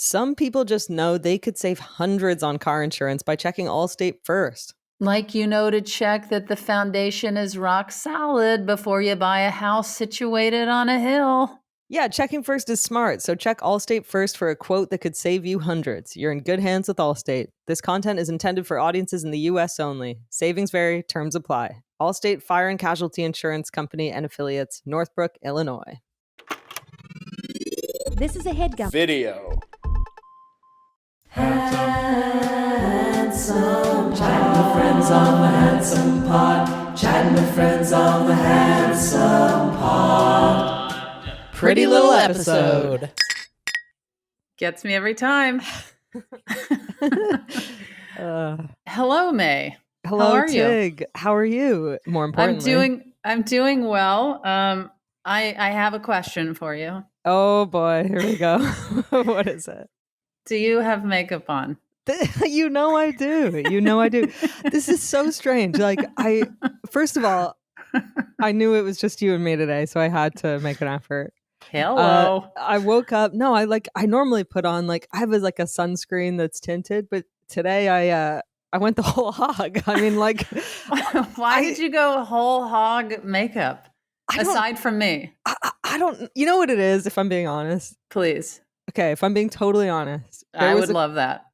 Some people just know they could save hundreds on car insurance by checking Allstate first. Like, to check that the foundation is rock solid before you buy a house situated on a hill. Yeah, checking first is smart, so check Allstate first for a quote that could save you hundreds. You're in good hands with Allstate. This content is intended for audiences in the U.S. only. Savings vary, terms apply. Allstate Fire and Casualty Insurance Company and Affiliates, Northbrook, Illinois. This is a headgum video. Handsome, chatting with friends on the Handsome Pod. Chatting with friends on the Handsome Pod. Pretty little episode. Gets me every time. Hello, Mae. Hello, How are Tig. you? How are you? More importantly, I'm doing well. I have a question for you. Oh boy, here we go. What is it? Do you have makeup on? You know I do. This is so strange. First of all, I knew it was just you and me today, so I had to make an effort. Hello. I woke up. No, I normally put on I have a sunscreen that's tinted, but today I went the whole hog. I mean, why did you go whole hog makeup? Aside from me, I don't. You know what it is? If I'm being honest, please. Okay, if I'm being totally honest, I would love that.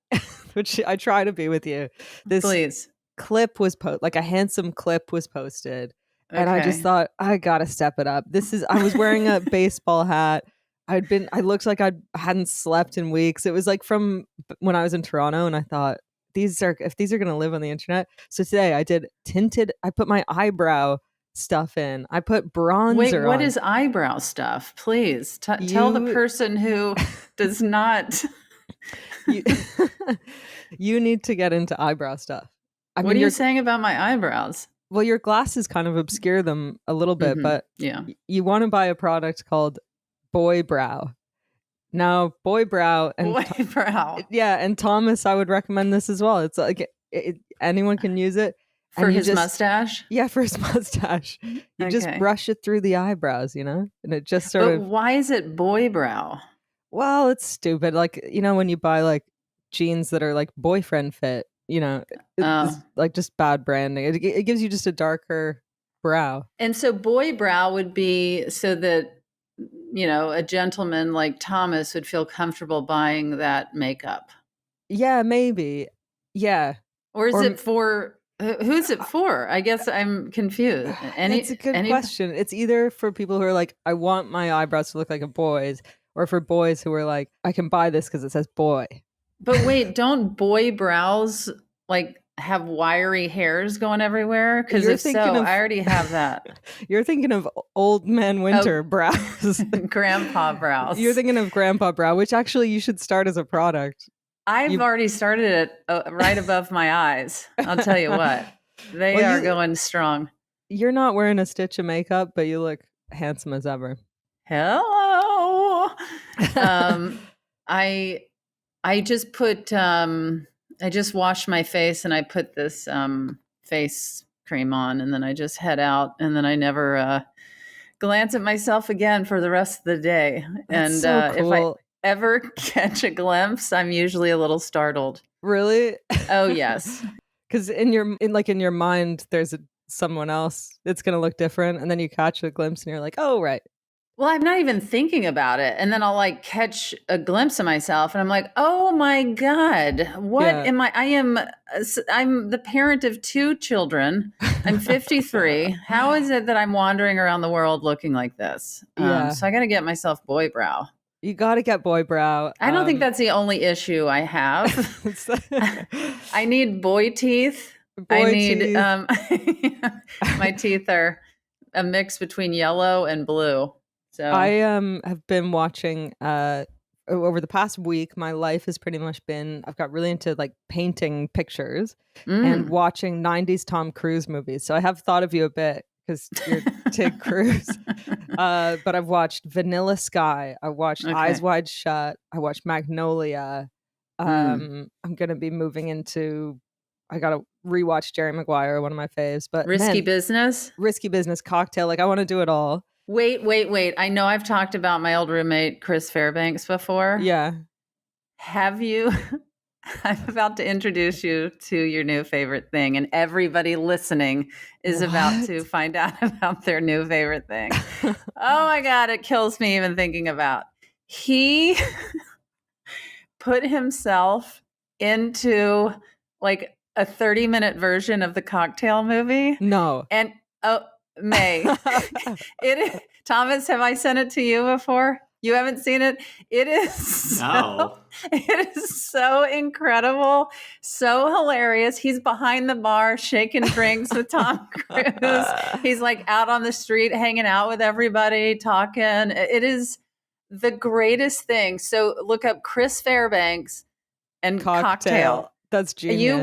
Which I try to be with you. This please. Clip was a handsome clip was posted. Okay. And I just thought, I gotta step it up. I was wearing a baseball hat. I looked like I hadn't slept in weeks. It was from when I was in Toronto, and I thought, if these are gonna live on the internet. So today I did tinted, I put my eyebrow stuff in. I put bronzer on. Wait, what is eyebrow stuff? Please tell the person who does not. You need to get into eyebrow stuff. What are you saying about my eyebrows? Well, your glasses kind of obscure them a little bit, but yeah, you want to buy a product called Boy Brow. Now, Boy Brow and and Thomas, I would recommend this as well. It's anyone can use it for his mustache. Yeah, for his mustache. You just brush it through the eyebrows, and it just sort of. But why is it Boy Brow? Well, it's stupid. When you buy jeans that are boyfriend fit, it's just bad branding. It gives you just a darker brow. And so Boy Brow would be so that, a gentleman like Thomas would feel comfortable buying that makeup. Yeah, maybe. Yeah. Or is it for, who's it for? I guess I'm confused. It's a good question. It's either for people who are I want my eyebrows to look like a boy's, or for boys who are I can buy this because it says boy. But wait, don't boy brows have wiry hairs going everywhere? Because if so, I already have that. You're thinking of old man winter brows. Grandpa brows. You're thinking of grandpa brow, which actually you should start as a product. I've already started it right above my eyes. I'll tell you what. They are going strong. You're not wearing a stitch of makeup, but you look handsome as ever. Hello. I just put I just washed my face and I put this face cream on, and then I just head out, and then I never glance at myself again for the rest of the day. That's so cool. If I ever catch a glimpse, I'm usually a little startled. Really? Oh yes. Because in your mind, there's someone else that's gonna look different, and then you catch a glimpse, and you're like, oh right. Well, I'm not even thinking about it. And then I'll catch a glimpse of myself and I'm like, oh my God, what am I? I'm the parent of 2 children. I'm 53. How is it that I'm wandering around the world looking like this? So I got to get myself boy brow. You got to get boy brow. I don't think that's the only issue I have. I need boy teeth. My teeth are a mix between yellow and blue. So I have been watching over the past week. My life has pretty much been, I've got really into painting pictures and watching 90s Tom Cruise movies. So I have thought of you a bit because you're Tig Cruise. But I've watched Vanilla Sky. I watched Eyes Wide Shut. I watched Magnolia. I'm going to be moving into, I got to rewatch Jerry Maguire, one of my faves. But Risky Business, Cocktail. I want to do it all. Wait. I know I've talked about my old roommate, Chris Fairbanks, before. Yeah. Have you? I'm about to introduce you to your new favorite thing, and everybody listening is about to What? find out about their new favorite thing. Oh my God, it kills me even thinking about. He put himself into like a 30-minute version of the Cocktail movie. No. And May, Thomas, have I sent it to you before? You haven't seen it? It is No. it is so incredible, so hilarious. He's behind the bar shaking drinks with Tom Cruise. He's like out on the street hanging out with everybody, talking. It is the greatest thing. So look up Chris Fairbanks and Cocktail. That's genius.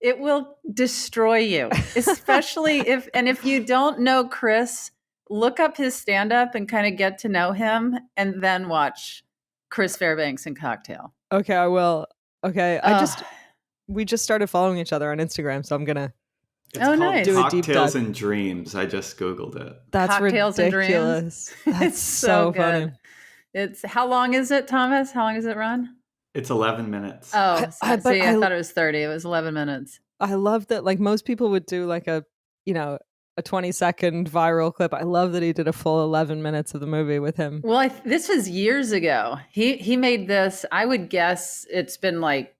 It will destroy you, especially if you don't know Chris, look up his stand-up and kind of get to know him, and then watch Chris Fairbanks and Cocktail. Okay, I will. Okay, we just started following each other on Instagram, so I'm gonna. It's called nice. Do a deep Cocktails dive. and Dreams. I just Googled it. That's Cocktails and Dreams. ridiculous. That's It's so funny. good. It's how long is it, Thomas? How long does it run? It's 11 minutes. Oh, I thought it was 30. It was 11 minutes. I love that. Like most people would do like a 20-second viral clip. I love that he did a full 11 minutes of the movie with him. Well, this was years ago. He made this. I would guess it's been like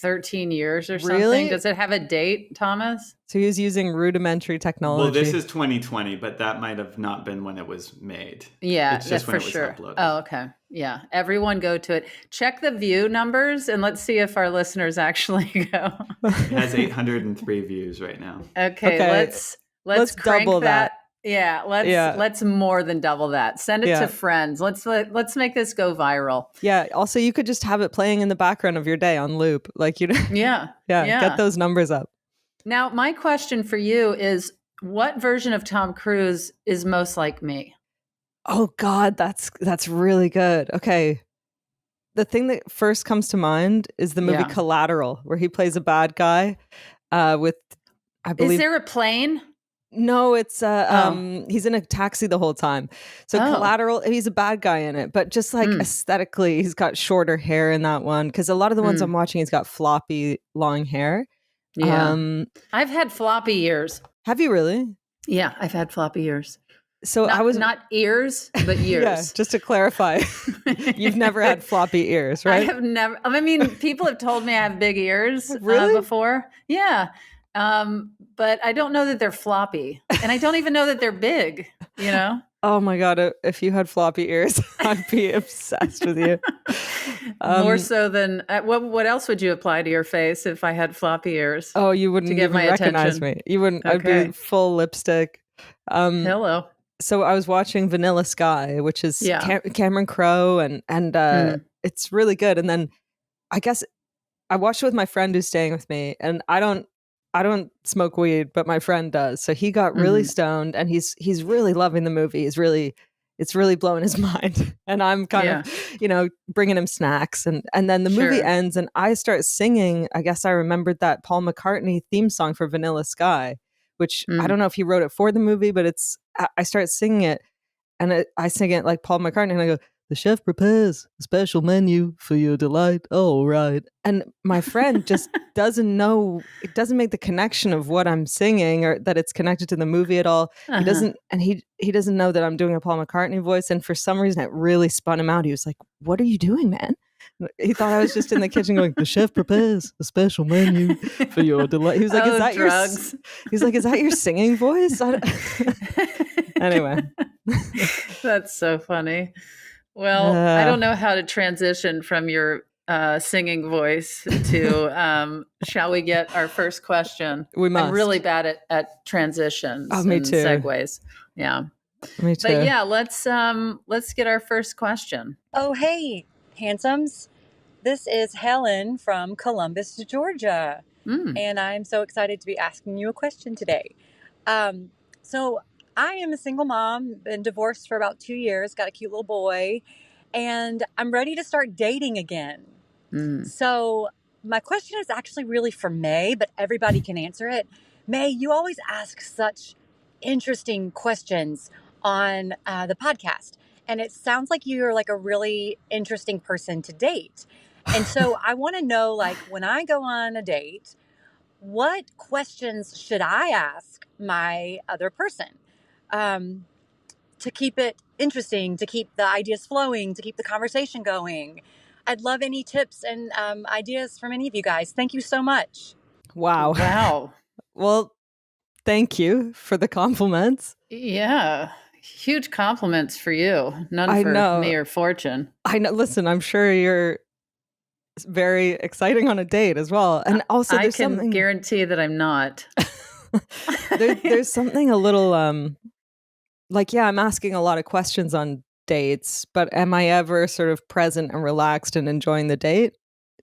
13 years or something. Really? Does it have a date, Thomas? So he was using rudimentary technology. Well, this is 2020, but that might have not been when it was made. Yeah, It's just for when it was sure. uploaded. Oh, okay. Yeah. Everyone go to it. Check the view numbers and let's see if our listeners actually go. It has 803 views right now. Okay, Okay, let's crank double that. Yeah, Yeah. let's more than double that. Send it Yeah. to friends. Let's make this go viral. Yeah. Also, you could just have it playing in the background of your day on loop. Like Yeah. Get those numbers up. Now, my question for you is, what version of Tom Cruise is most like me? Oh God, that's really good. Okay. The thing that first comes to mind is the movie Yeah. Collateral, where he plays a bad guy with, I believe. Is there a plane? No, it's he's in a taxi the whole time. So Collateral, he's a bad guy in it, but just like aesthetically, he's got shorter hair in that one. Because a lot of the ones I'm watching, he's got floppy, long hair. Yeah. I've had floppy ears. Have you really? Yeah, I've had floppy ears. So Not, I was not ears, but ears. Yeah, just to clarify, you've never had floppy ears, right? I have never. I mean, people have told me I have big ears Really? before. Yeah. But I don't know that they're floppy, and I don't even know that they're big. You know. Oh my God, if you had floppy ears, I'd be obsessed with you. More so than what else would you apply to your face if I had floppy ears? Oh, you wouldn't To get even my recognize attention. me. You wouldn't. I'd Okay. be full lipstick. Hello. So I was watching Vanilla Sky, which is Yeah. Cameron Crowe, and it's really good. And then I guess I watched it with my friend who's staying with me, and I don't smoke weed, but my friend does. So he got really stoned, and he's really loving the movie. It's really blowing his mind, and I'm kind of bringing him snacks, and then the movie Sure. ends, and I start singing. I guess I remembered that Paul McCartney theme song for Vanilla Sky, which I don't know if he wrote it for the movie, but I start singing it, and I sing it like Paul McCartney, and I go, "The chef prepares a special menu for your delight." All right. And my friend just doesn't know, it doesn't make the connection of what I'm singing or that it's connected to the movie at all. He doesn't, and he doesn't know that I'm doing a Paul McCartney voice. And for some reason, it really spun him out. He was like, "What are you doing, man?" He thought I was just in the kitchen going, "The chef prepares a special menu for your delight." He was like, "Is that drugs? He's like, "Is that your singing voice?" Anyway. That's so funny. Well, I don't know how to transition from your singing voice to shall we get our first question? We must. I'm really bad at transitions Me and too. segues. Yeah. Me too. But yeah, let's get our first question. Oh, hey, handsomes. This is Helen from Columbus, Georgia. And I'm so excited to be asking you a question today. So I am a single mom, been divorced for about 2 years, got a cute little boy, and I'm ready to start dating again. So my question is actually really for May, but everybody can answer it. May, you always ask such interesting questions on the podcast. and it sounds like you're like a really interesting person to date. And so I want to know, like, when I go on a date, what questions should I ask my other person to keep it interesting, to keep the ideas flowing, to keep the conversation going? I'd love any tips and ideas from any of you guys. Thank you so much. Wow. Wow. Well, thank you for the compliments. Yeah. Huge compliments for you. None I for know. me or Fortune. I know. Listen, I'm sure you're very exciting on a date as well. And also I there's can something guarantee that I'm not. there's something a little like, yeah, I'm asking a lot of questions on dates, but am I ever sort of present and relaxed and enjoying the date?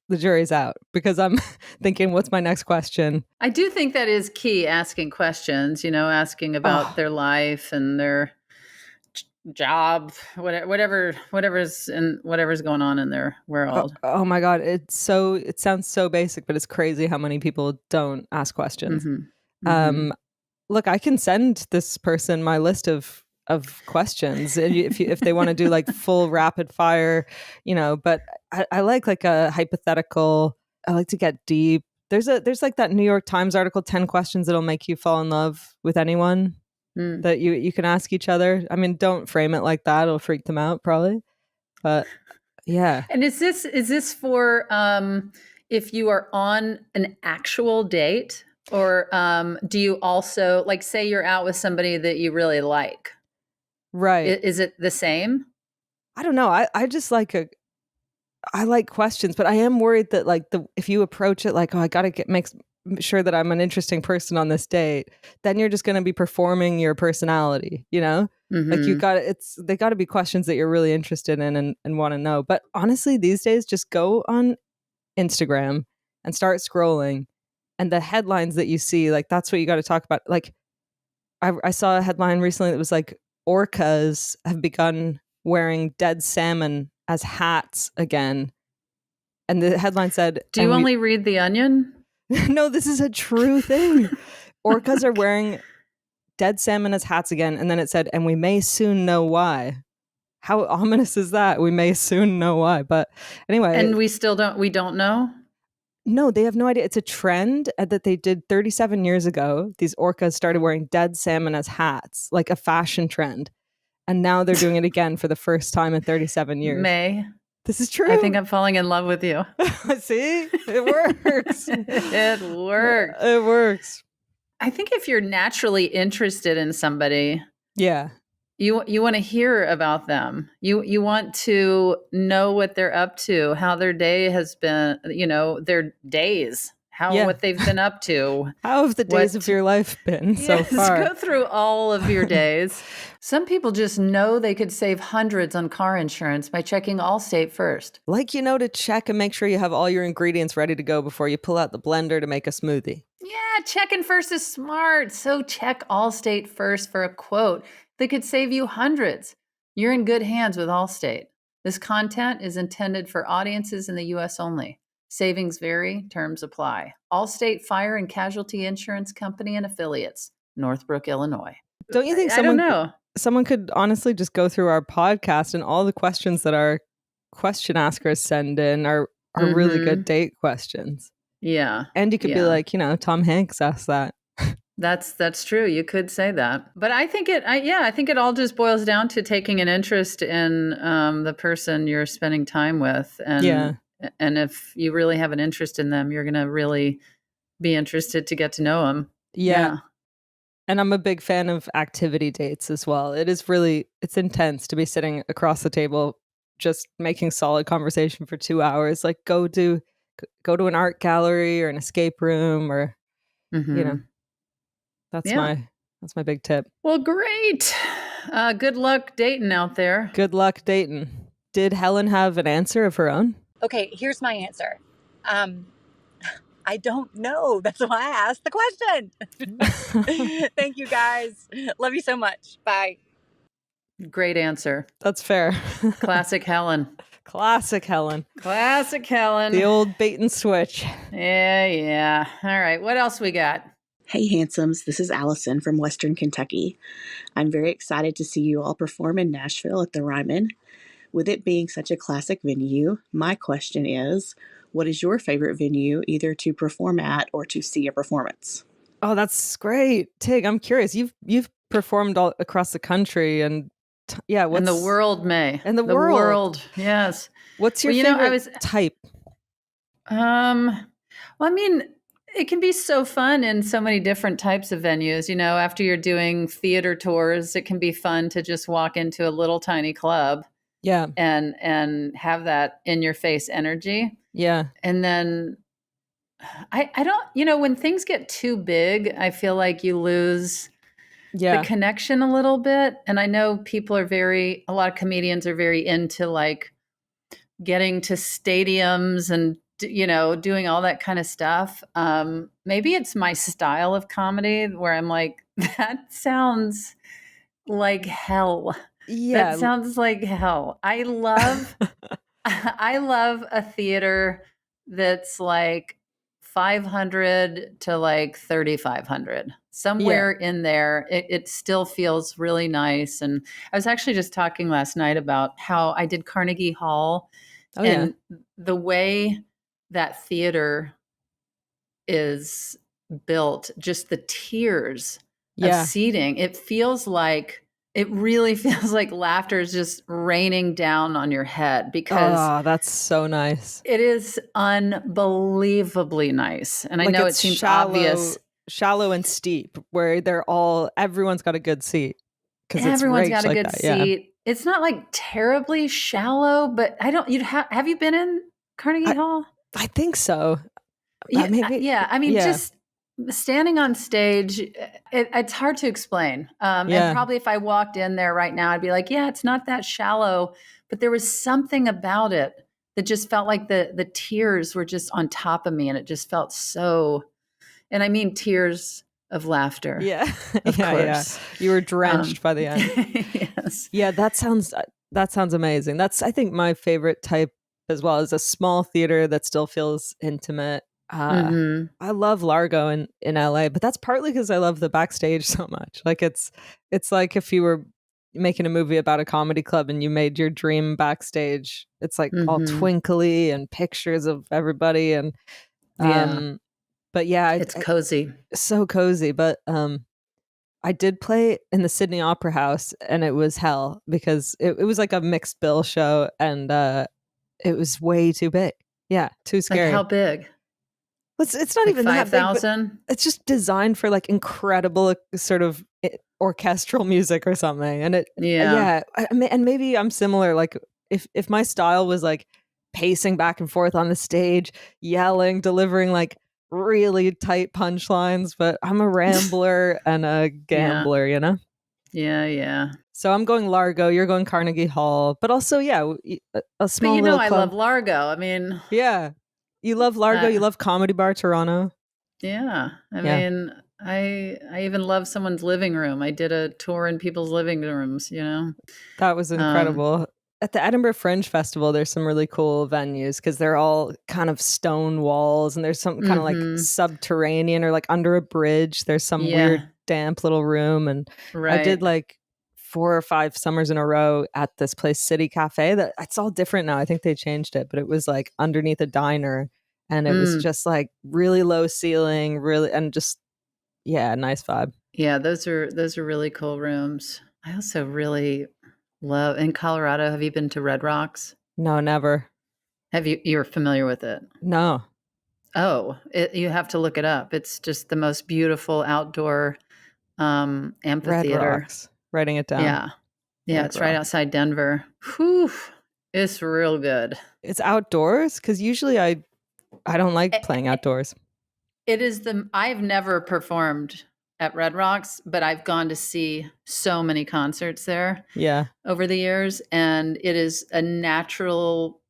The jury's out, because I'm thinking, what's my next question? I do think that is key, asking questions, asking about their life and their job, whatever's going on in their world. Oh my God. It sounds so basic, but it's crazy how many people don't ask questions. Look, I can send this person my list of questions if they want to do like full rapid fire, but I like a hypothetical. I like to get deep. There's like that New York Times article, 10 questions that'll make you fall in love with anyone, that you can ask each other. I mean, don't frame it like that. It'll freak them out probably. But yeah. And is this for if you are on an actual date, or do you also, like, say you're out with somebody that you really like? Right. Is it the same? I don't know. I just I like questions, but I am worried that if you approach it like, oh, I got to make sure that I'm an interesting person on this date, then you're just going to be performing your personality, Like they got to be questions that you're really interested in and want to know. But honestly, these days, just go on Instagram and start scrolling, and the headlines that you see, like, that's what you got to talk about. Like, I saw a headline recently that was like, orcas have begun wearing dead salmon as hats again. And the headline said, do you only read The Onion? No, this is a true thing. Orcas are wearing dead salmon as hats again. And then it said, and we may soon know why. How ominous is that? We may soon know why. But anyway. And we don't know? No, they have no idea. It's a trend that they did 37 years ago. These orcas started wearing dead salmon as hats, like a fashion trend. And now they're doing it again for the first time in 37 years. May. This is true. I think I'm falling in love with you. See? It works. It works. It works. I think if you're naturally interested in somebody, yeah, you want to hear about them. You want to know what they're up to, how their day has been, their days, what they've been up to. How have the days of your life been so far? Go through all of your days. Some people just know they could save hundreds on car insurance by checking Allstate first. Like, to check and make sure you have all your ingredients ready to go before you pull out the blender to make a smoothie. Yeah, checking first is smart. So check Allstate first for a quote that could save you hundreds. You're in good hands with Allstate. This content is intended for audiences in the U.S. only. Savings vary, terms apply. Allstate Fire and Casualty Insurance Company and Affiliates, Northbrook, Illinois. Don't you think someone could honestly just go through our podcast, and all the questions that our question askers send in are really good date questions? Yeah. And you could be like, Tom Hanks asked that. That's true. You could say that. But I think it all just boils down to taking an interest in the person you're spending time with. And if you really have an interest in them, you're going to really be interested to get to know them. Yeah. And I'm a big fan of activity dates as well. It's intense to be sitting across the table, just making solid conversation for 2 hours. Like, go to an art gallery or an escape room, or, that's my big tip. Well, great. Good luck dating out there. Good luck dating. Did Helen have an answer of her own? Okay, here's my answer. I don't know. That's why I asked the question. Thank you, guys. Love you so much. Bye. Great answer. That's fair. Classic Helen. Classic Helen. Classic Helen. The old bait and switch. Yeah. All right. What else we got? Hey, handsomes. This is Allison from Western Kentucky. I'm very excited to see you all perform in Nashville at the Ryman. With it being such a classic venue, my question is, what is your favorite venue either to perform at or to see a performance? Oh, that's great. Tig, I'm curious. You've performed all across the country and in the world, May. In the world. Yes. What's your favorite type? Well, I mean, it can be so fun in so many different types of venues. After you're doing theater tours, it can be fun to just walk into a little tiny club. Yeah. And have that in your face energy. Yeah. And then I don't, when things get too big, I feel like you lose the connection a little bit. And I know a lot of comedians are very into like getting to stadiums and, doing all that kind of stuff. Maybe it's my style of comedy where I'm like, that sounds like hell. Yeah. That sounds like hell. I love a theater that's like 500 to like 3,500. Somewhere in there, it still feels really nice. And I was actually just talking last night about how I did Carnegie Hall and the way that theater is built, just the tiers of seating. It really feels like laughter is just raining down on your head because that's so nice. It is unbelievably nice. And like I know it seems obvious. Shallow and steep, where everyone's got a good seat. Everyone's got a good seat. Yeah. It's not like terribly shallow, but have you been in Carnegie Hall? I think so. Just standing on stage, it's hard to explain. And probably if I walked in there right now, I'd be like, yeah, it's not that shallow. But there was something about it that just felt like the tears were just on top of me. And it just felt so, and I mean tears of laughter. Yeah. Of course. Yeah. You were drenched by the end. Yes. Yeah, that sounds amazing. That's, I think, my favorite type as well, is a small theater that still feels intimate. I love Largo in LA, but that's partly because I love the backstage so much. Like it's like if you were making a movie about a comedy club and you made your dream backstage, it's like all twinkly and pictures of everybody and but it's cozy. So cozy. But I did play in the Sydney Opera House and it was hell because it was like a mixed bill show and it was way too big. Yeah, too scary. Like how big? It's not like even 5,000. It's just designed for like incredible sort of orchestral music or something. And and maybe I'm similar. Like if my style was like pacing back and forth on the stage, yelling, delivering like really tight punchlines, but I'm a rambler and a gambler, you know? Yeah. So I'm going Largo, you're going Carnegie Hall, but also, a small little club. I love Largo. I mean, yeah. You love Largo, you love Comedy Bar Toronto. Yeah. I mean, I even love someone's living room. I did a tour in people's living rooms, you know? That was incredible. At the Edinburgh Fringe Festival, there's some really cool venues because they're all kind of stone walls and there's some kind of like subterranean or like under a bridge. There's some weird damp little room. And I did like 4 or 5 summers in a row at this place, City Cafe. That it's all different now. I think they changed it, but it was like underneath a diner and it was just like really low ceiling, really, and just, nice vibe. Yeah, those are really cool rooms. I also really love in Colorado. Have you been to Red Rocks? No, never. You're familiar with it? No. Oh, you have to look it up. It's just the most beautiful outdoor amphitheater. Red Rocks. Writing it down. Yeah. It's right outside Denver. Whew. It's real good. It's outdoors? Because usually I don't like playing outdoors. It is I've never performed at Red Rocks, but I've gone to see so many concerts there over the years. And it is a natural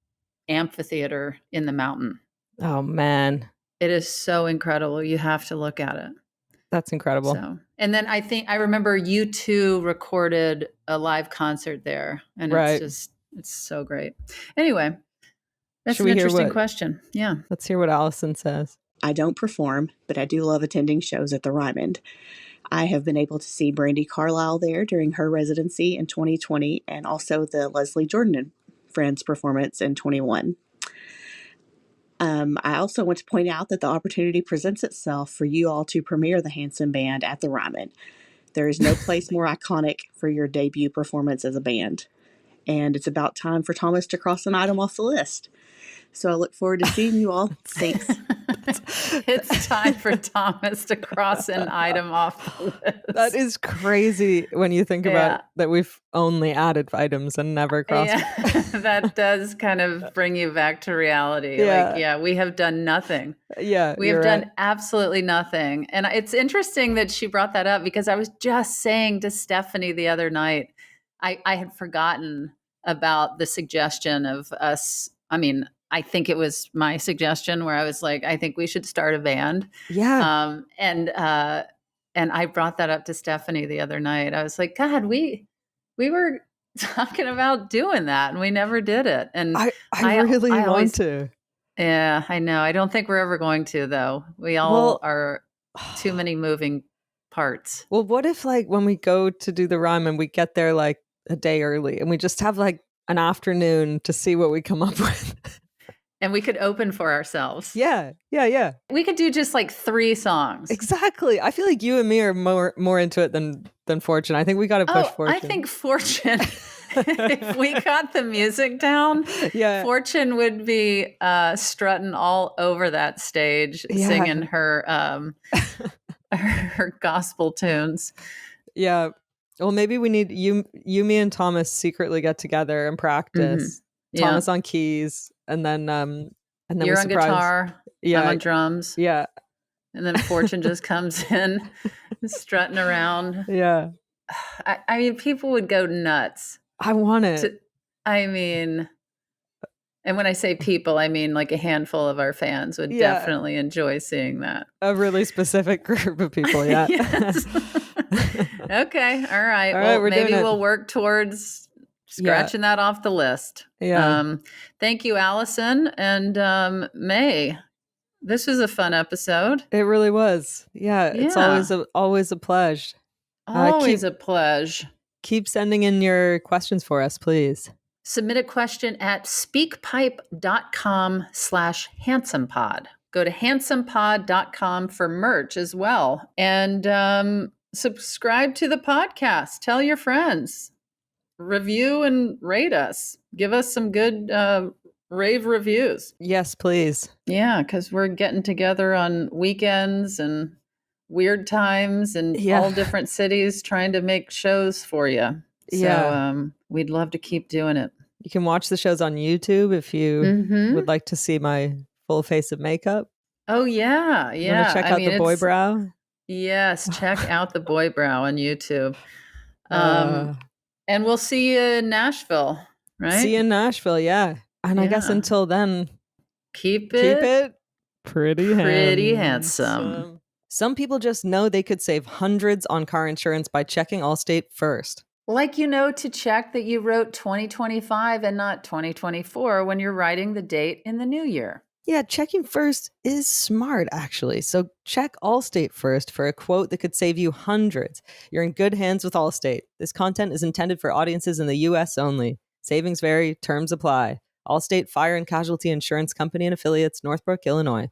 amphitheater in the mountain. Oh, man. It is so incredible. You have to look at it. That's incredible. So, and then I remember U2 recorded a live concert there. And it's so great. Anyway, that's an interesting question. Yeah. Let's hear what Allison says. I don't perform, but I do love attending shows at the Ryman. I have been able to see Brandi Carlile there during her residency in 2020 and also the Leslie Jordan and Friends performance in 21. I also want to point out that the opportunity presents itself for you all to premiere the Handsome Band at the Ryman. There is no place more iconic for your debut performance as a band. And it's about time for Thomas to cross an item off the list. So I look forward to seeing you all. Thanks. It's time for Thomas to cross an item off the list. That is crazy when you think about that we've only added items and never crossed. Yeah, that does kind of bring you back to reality. We have done nothing. Yeah, we have done absolutely nothing. And it's interesting that she brought that up because I was just saying to Stephanie the other night, I had forgotten about the suggestion of us. I think it was my suggestion where I was like, I think we should start a band. Yeah. And I brought that up to Stephanie the other night. I was like, God, we were talking about doing that and we never did it. And I really want to. Yeah, I know. I don't think we're ever going to, though. We all are too many moving parts. Well, what if when we go to do the rhyme and we get there a day early and we just have an afternoon to see what we come up with? And we could open for ourselves. Yeah. We could do just 3 songs. Exactly. I feel like you and me are more into it than Fortune. I think we got to push Fortune. I think Fortune, if we got the music down, Fortune would be strutting all over that stage, singing her her gospel tunes. Yeah. Well, maybe we need you, me, and Thomas secretly get together and practice. Mm-hmm. Thomas on keys, and then you're on guitar. I'm on drums. Yeah, and then Fortune just comes in, strutting around. Yeah, I mean, people would go nuts. I want it. And when I say people, I mean a handful of our fans would definitely enjoy seeing that. A really specific group of people. Yeah. Yes. Okay. All right. Well, maybe we'll work towards scratching that off the list. Yeah. Thank you, Allison and Mae. This was a fun episode. It really was. Yeah. It's always a pleasure. Always a pleasure. Keep sending in your questions for us, please. Submit a question at speakpipe.com/handsomepod. Go to handsomepod.com for merch as well. And subscribe to the podcast. Tell your friends. Review and rate us. Give us some good rave reviews. Yes, please. Yeah, because we're getting together on weekends and weird times in all different cities trying to make shows for you. So we'd love to keep doing it. You can watch the shows on YouTube if you would like to see my full face of makeup. Oh, yeah. Yeah. You want to check out the boy brow? Yes. Check out the boy brow on YouTube. And we'll see you in Nashville, right? See you in Nashville, yeah. And I guess until then, keep it pretty handsome. Some people just know they could save hundreds on car insurance by checking Allstate first. To check that you wrote 2025 and not 2024 when you're writing the date in the new year. Yeah, checking first is smart, actually. So check Allstate first for a quote that could save you hundreds. You're in good hands with Allstate. This content is intended for audiences in the U.S. only. Savings vary, terms apply. Allstate Fire and Casualty Insurance Company and Affiliates, Northbrook, Illinois.